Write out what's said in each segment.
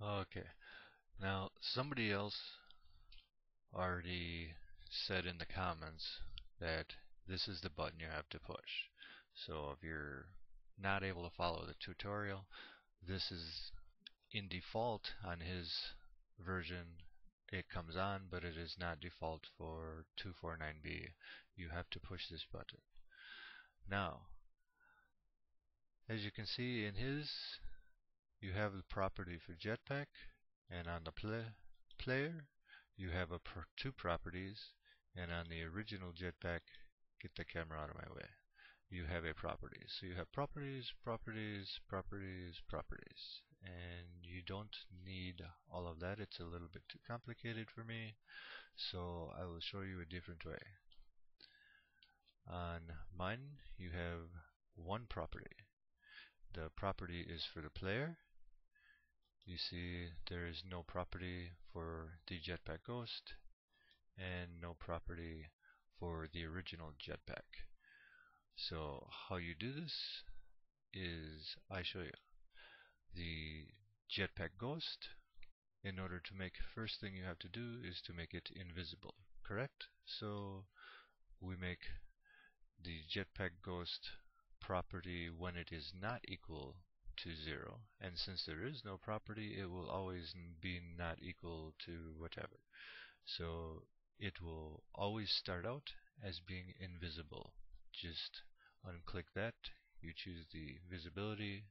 Okay, now somebody else already said in the comments that this is the button you have to push. So if you're not able to follow the tutorial, this is in default on his version. It comes on, but it is not default for 249B. You have to push this button. Now, as you can see in his, you have the property for jetpack, and on the player, you have two properties, and on the original jetpack, get the camera out of my way, you have a property. So you have properties, properties, properties, properties, and you don't need all of that. It's a little bit too complicated for me, so I will show you a different way. On mine, you have one property. The property is for the player. You see there is no property for the jetpack ghost and no property for the original jetpack. So how you do this is I show you. The jetpack ghost, in order to make, first thing you have to do is to make it invisible, correct? So we make the jetpack ghost property when it is not equal to 0, and since there is no property, it will always be not equal to whatever. So it will always start out as being invisible. Just unclick that, you choose the visibility,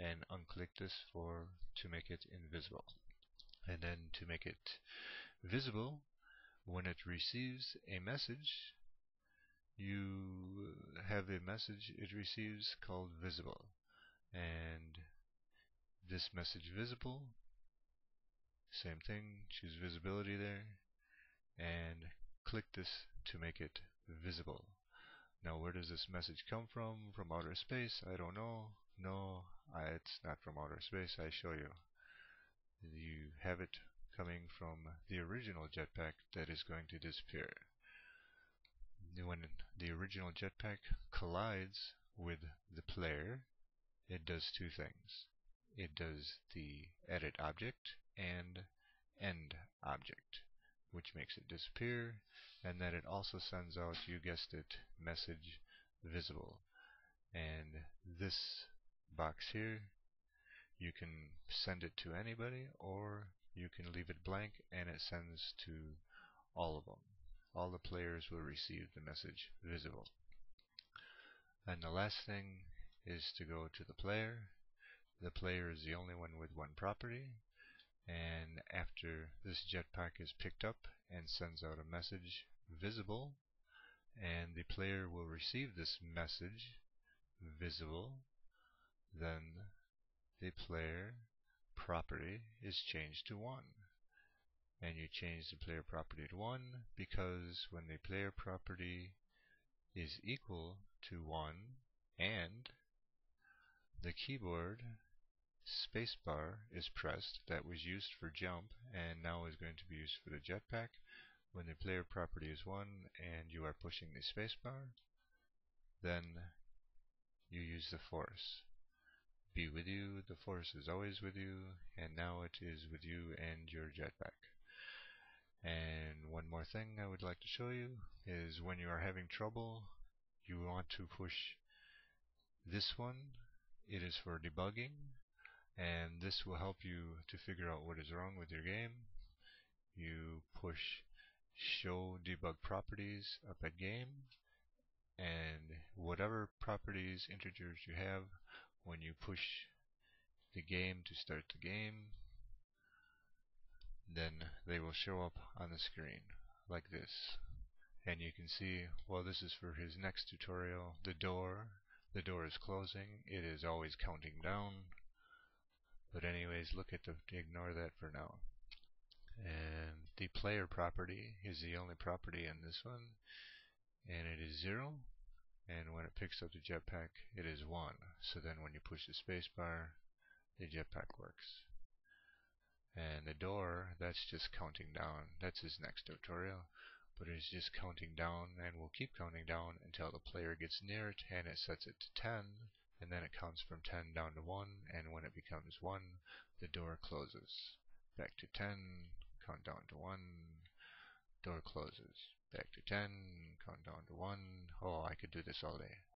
and unclick this to make it invisible. And then to make it visible, when it receives a message, you have a message it receives called visible, and this message visible, same thing, choose visibility there, and click this to make it visible. Now where does this message come from? From outer space? I don't know. No, it's not from outer space. I show you. You have it coming from the original jetpack that is going to disappear. When the original jetpack collides with the player, it does two things. It does the edit object and end object, which makes it disappear, and then it also sends out, you guessed it, message visible. And this box here, you can send it to anybody, or you can leave it blank and it sends to all of them. All the players will receive the message visible. And the last thing is to go to the player. The player is the only one with one property, and after this jetpack is picked up and sends out a message visible, and the player will receive this message visible, then the player property is changed to 1. And you change the player property to 1 because when the player property is equal to 1 and the keyboard spacebar is pressed, that was used for jump and now is going to be used for the jetpack. When the player property is 1 and you are pushing the spacebar, then you use the force. Be with you, the force is always with you, and now it is with you and your jetpack. And one more thing I would like to show you is when you are having trouble, you want to push this one. It is for debugging, and this will help you to figure out what is wrong with your game. You push show debug properties up at game, and whatever properties integers you have, when you push the game to start the game, then they will show up on the screen like this. And you can see, well, this is for his next tutorial. The door is closing. It is always counting down. But anyways, ignore that for now. And the player property is the only property in this one, and it is 0. And when it picks up the jetpack, it is 1. So then when you push the spacebar, the jetpack works. And the door, that's just counting down. That's his next tutorial. But it's just counting down and will keep counting down until the player gets near it and it sets it to 10. And then it counts from 10 down to 1. And when it becomes 1, the door closes. Back to 10, count down to 1, door closes. Back to 10, count down to 1. Oh, I could do this all day.